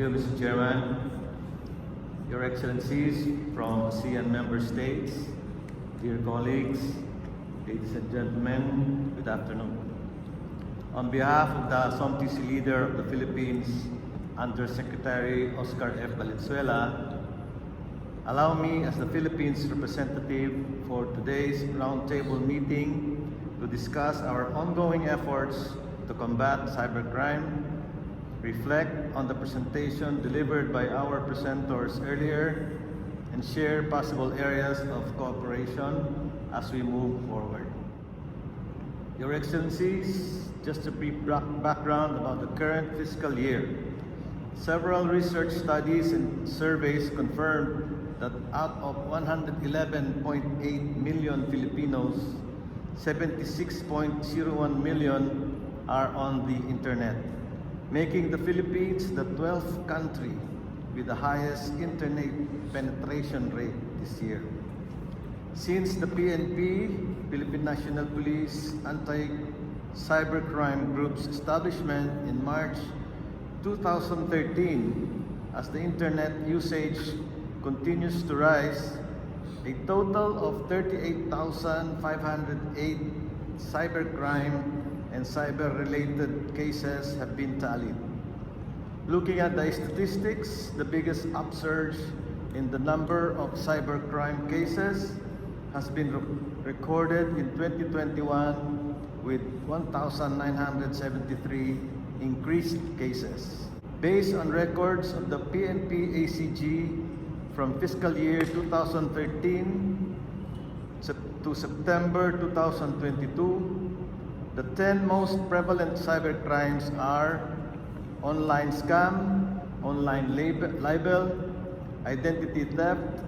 you, Mr. Chairman, Your Excellencies from ASEAN member states, dear colleagues, ladies and gentlemen, good afternoon. On behalf of the SOMTC Leader of the Philippines, Undersecretary Oscar F. Valenzuela, allow me as the Philippines representative for today's roundtable meeting to discuss our ongoing efforts to combat cybercrime, reflect on the presentation delivered by our presenters earlier, and share possible areas of cooperation as we move forward. Your Excellencies, just a brief background about the current fiscal year. Several research studies and surveys confirmed that out of 111.8 million Filipinos, 76.01 million are on the internet, making the Philippines the 12th country with the highest internet penetration rate this year. Since the PNP, Philippine National Police Anti-Cybercrime Group's establishment in March 2013, as the internet usage continues to rise, a total of 38,508 cybercrime and cyber-related cases have been tallied. Looking at the statistics, the biggest upsurge in the number of cybercrime cases has been recorded in 2021 with 1,973 increased cases. Based on records of the PNP ACG from fiscal year 2013 to September 2022, the 10 most prevalent cybercrimes are online scam, online libel, identity theft,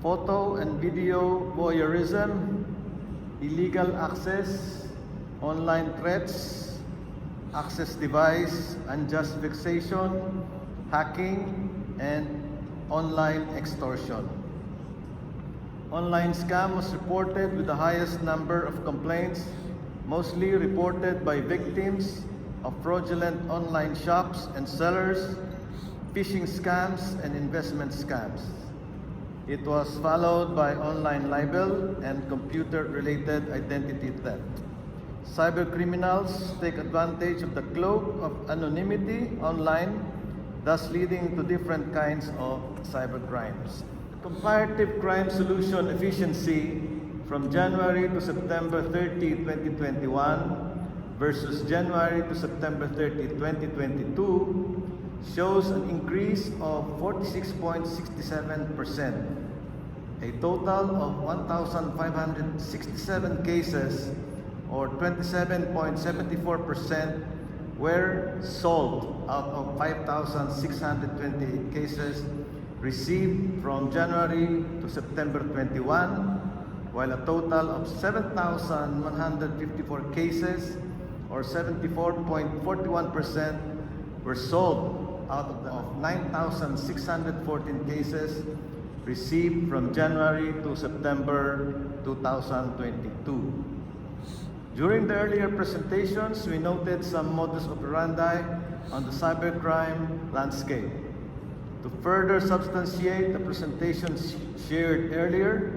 photo and video voyeurism, illegal access, online threats, access device, unjust vexation, hacking, and online extortion. Online scam was reported with the highest number of complaints, mostly reported by victims of fraudulent online shops and sellers, phishing scams, and investment scams. It was followed by online libel and computer-related identity theft. Cybercriminals take advantage of the cloak of anonymity online, thus leading to different kinds of cybercrimes. Comparative crime solution efficiency from January to September 30, 2021 versus January to September 30, 2022 shows an increase of 46.67%. A total of 1,567 cases, or 27.74%, were solved out of 5,628 cases received from January to September 21, while a total of 7,154 cases, or 74.41%, were solved out of 9,614 cases received from January to September 2022. During the earlier presentations, we noted some modus operandi on the cybercrime landscape. To further substantiate the presentations shared earlier,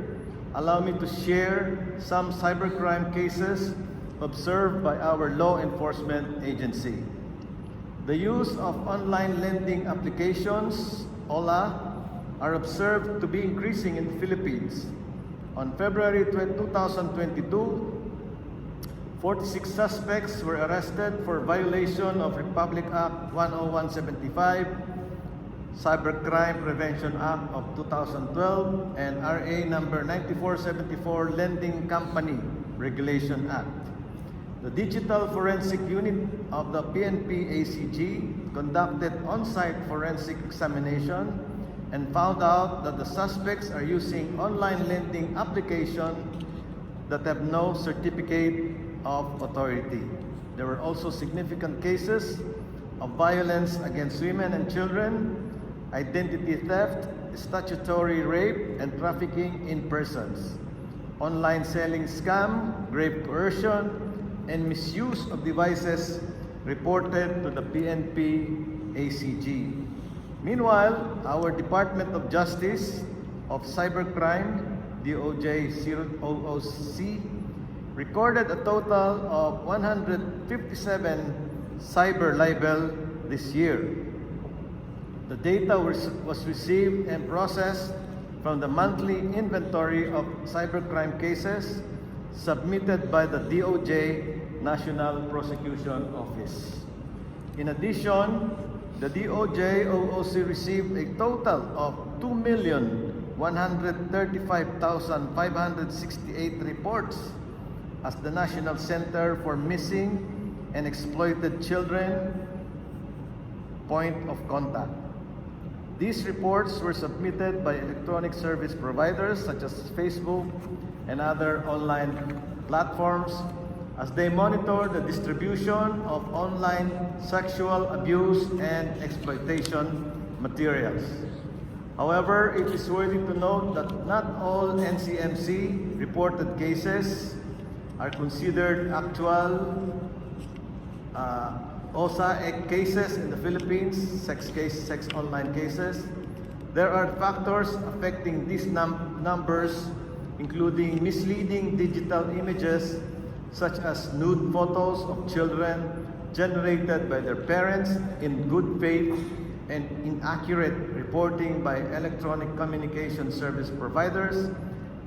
allow me to share some cybercrime cases observed by our law enforcement agency. The use of online lending applications, OLA, are observed to be increasing in the Philippines. On February 2022, 46 suspects were arrested for violation of Republic Act 10175, Cybercrime Prevention Act of 2012, and RA number 9474 Lending Company Regulation Act. The Digital Forensic Unit of the PNP ACG conducted on-site forensic examination and found out that the suspects are using online lending applications that have no certificate of authority. There were also significant cases of violence against women and children, identity theft, statutory rape, and trafficking in persons, online selling scam, grave coercion, and misuse of devices reported to the PNP ACG. Meanwhile, our Department of Justice of Cybercrime, DOJ OOC, recorded a total of 157 cyber libel this year. The data was received and processed from the monthly inventory of cybercrime cases submitted by the DOJ National Prosecution Office. In addition, the DOJ OOC received a total of 2,135,568 reports as the National Center for Missing and Exploited Children point of contact. These reports were submitted by electronic service providers such as Facebook and other online platforms as they monitor the distribution of online sexual abuse and exploitation materials. However, it is worthy to note that not all NCMC reported cases are considered actual OSA cases in the Philippines, sex online cases. There are factors affecting these numbers, including misleading digital images such as nude photos of children generated by their parents in good faith and inaccurate reporting by electronic communication service providers,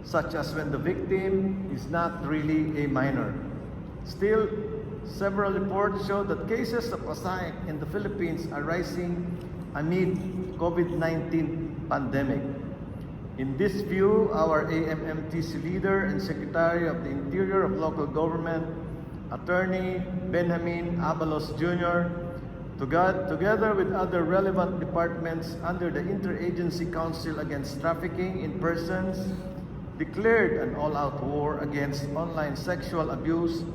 such as when the victim is not really a minor. Still, several reports show that cases of OSA in the Philippines are rising amid COVID-19 pandemic. In this view, our AMMTC leader and Secretary of the Interior of Local Government, Attorney Benjamin Abalos Jr., together with other relevant departments under the Interagency Council Against Trafficking in Persons, declared an all-out war against online sexual abuse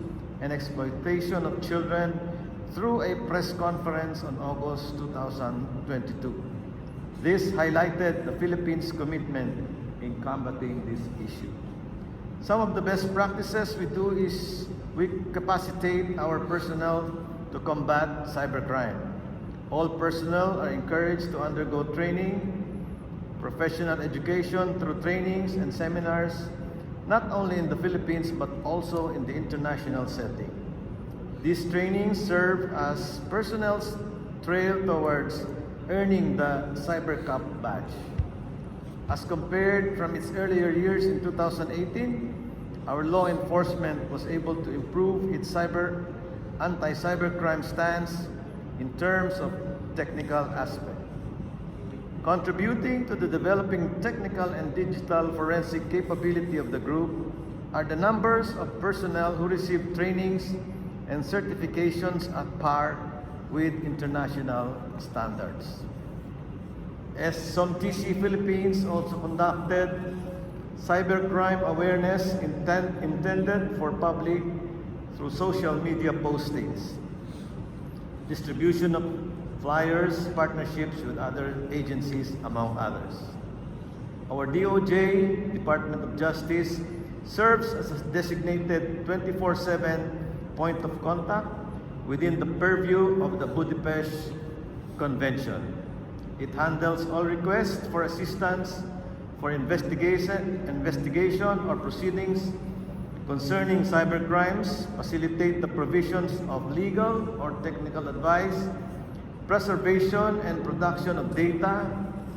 and exploitation of children through a press conference on August 2022. This highlighted the Philippines' commitment in combating this issue. Some of the best practices we do is we capacitate our personnel to combat cybercrime. All personnel are encouraged to undergo training, professional education through trainings and seminars, not only in the Philippines but also in the international setting. These trainings serve as personnel's trail towards earning the CyberCop badge. As compared from its earlier years in 2018, our law enforcement was able to improve its anti-cybercrime stance in terms of technical aspect. Contributing to the developing technical and digital forensic capability of the group are the numbers of personnel who receive trainings and certifications at par with international standards. SOMTC Philippines also conducted cybercrime awareness intended for public through social media postings, distribution of flyers, partnerships with other agencies, among others. Our DOJ, Department of Justice, serves as a designated 24/7 point of contact within the purview of the Budapest Convention. It handles all requests for assistance for investigation or proceedings concerning cybercrimes, facilitate the provisions of legal or technical advice, preservation and production of data,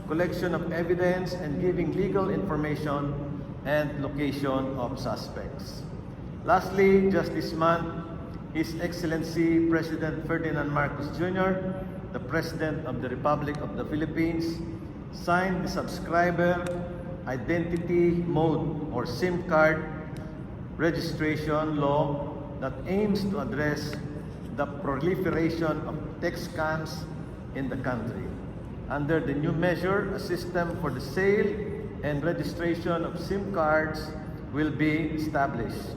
collection of evidence, and giving legal information and location of suspects. Lastly, just this month, His Excellency President Ferdinand Marcos Jr., the President of the Republic of the Philippines, signed the Subscriber Identity Mode or SIM card registration law that aims to address the proliferation of tech scams in the country. Under the new measure, a system for the sale and registration of SIM cards will be established.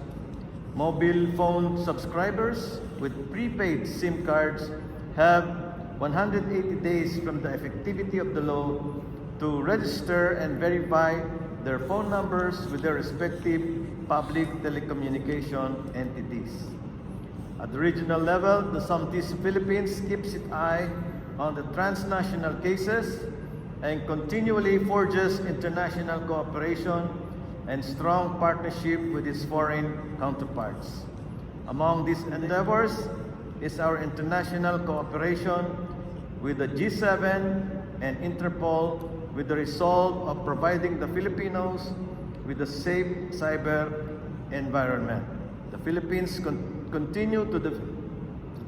Mobile phone subscribers with prepaid SIM cards have 180 days from the effectivity of the law to register and verify their phone numbers with their respective public telecommunication entities. At the regional level, the SOMTC Philippines keeps its eye on the transnational cases and continually forges international cooperation and strong partnership with its foreign counterparts. Among these endeavors is our international cooperation with the G7 and Interpol with the resolve of providing the Filipinos with a safe cyber environment. The Philippines continue to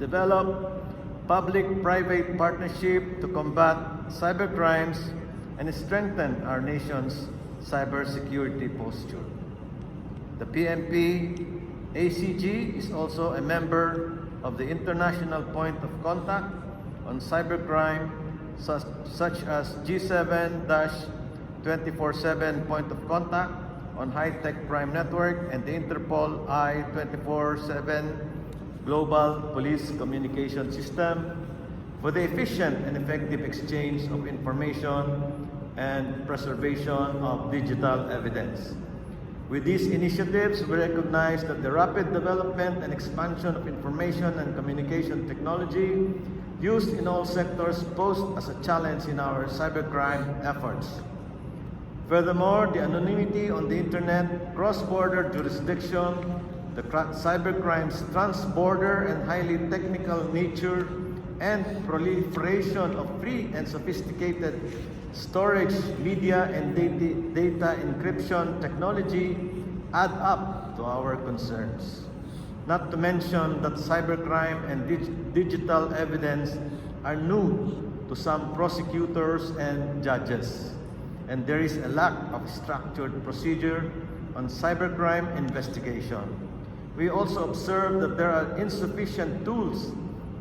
develop public-private partnership to combat cybercrimes and strengthen our nation's cybersecurity posture. The PNP ACG is also a member of the International Point of Contact on Cybercrime, such as G7-24/7 Point of Contact on High-Tech Crime Network and the Interpol I-24/7 Global Police Communication System for the efficient and effective exchange of information and preservation of digital evidence. With these initiatives, we recognize that the rapid development and expansion of information and communication technology used in all sectors pose as a challenge in our cybercrime efforts. Furthermore, the anonymity on the internet, cross-border jurisdiction, the cybercrime's trans-border and highly technical nature, and proliferation of free and sophisticated storage, media, and data encryption technology add up to our concerns. Not to mention that cybercrime and digital evidence are new to some prosecutors and judges, and there is a lack of structured procedure on cybercrime investigation. We also observe that there are insufficient tools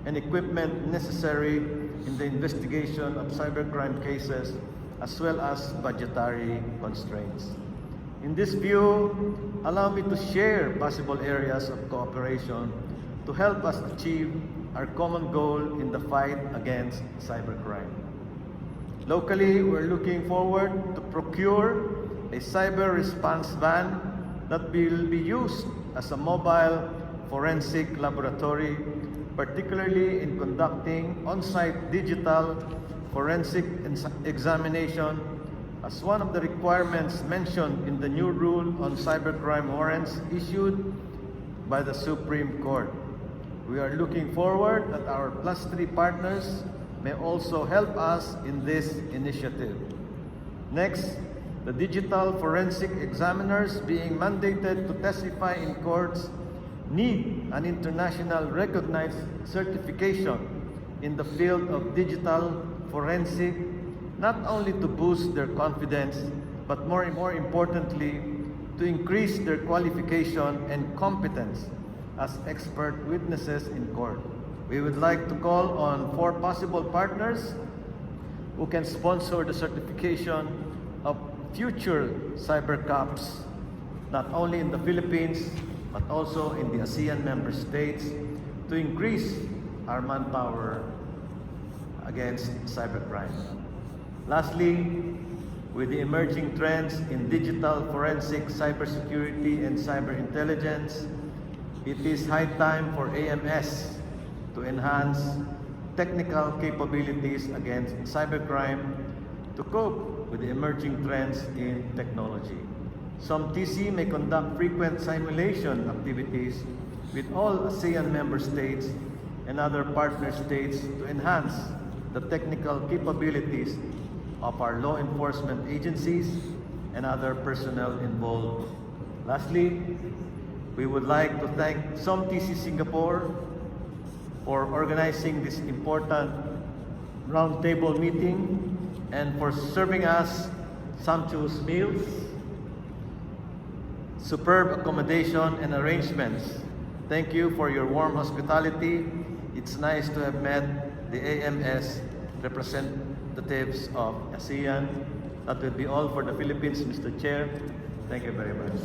and equipment necessary in the investigation of cybercrime cases, as well as budgetary constraints. In this view, allow me to share possible areas of cooperation to help us achieve our common goal in the fight against cybercrime. Locally, we're looking forward to procure a cyber response van that will be used as a mobile forensic laboratory, particularly in conducting on-site digital forensic examination as one of the requirements mentioned in the new rule on cybercrime warrants issued by the Supreme Court. We are looking forward that our +3 partners may also help us in this initiative. Next, the digital forensic examiners being mandated to testify in courts need an international recognized certification in the field of digital forensic, not only to boost their confidence, but more importantly, to increase their qualification and competence as expert witnesses in court. We would like to call on 4 possible partners who can sponsor the certification of future cyber cops, not only in the Philippines, but also in the ASEAN member states, to increase our manpower against cybercrime. Lastly, with the emerging trends in digital forensic cybersecurity and cyber intelligence, it is high time for AMS to enhance technical capabilities against cybercrime to cope with the emerging trends in technology. Some TC may conduct frequent simulation activities with all ASEAN member states and other partner states to enhance the technical capabilities of our law enforcement agencies and other personnel involved. Lastly, we would like to thank SOMTC Singapore for organizing this important roundtable meeting and for serving us sumptuous meals, superb accommodation and arrangements. Thank you for your warm hospitality. It's nice to have met the AMS representatives of ASEAN. That will be all for the Philippines, Mr. Chair. Thank you very much.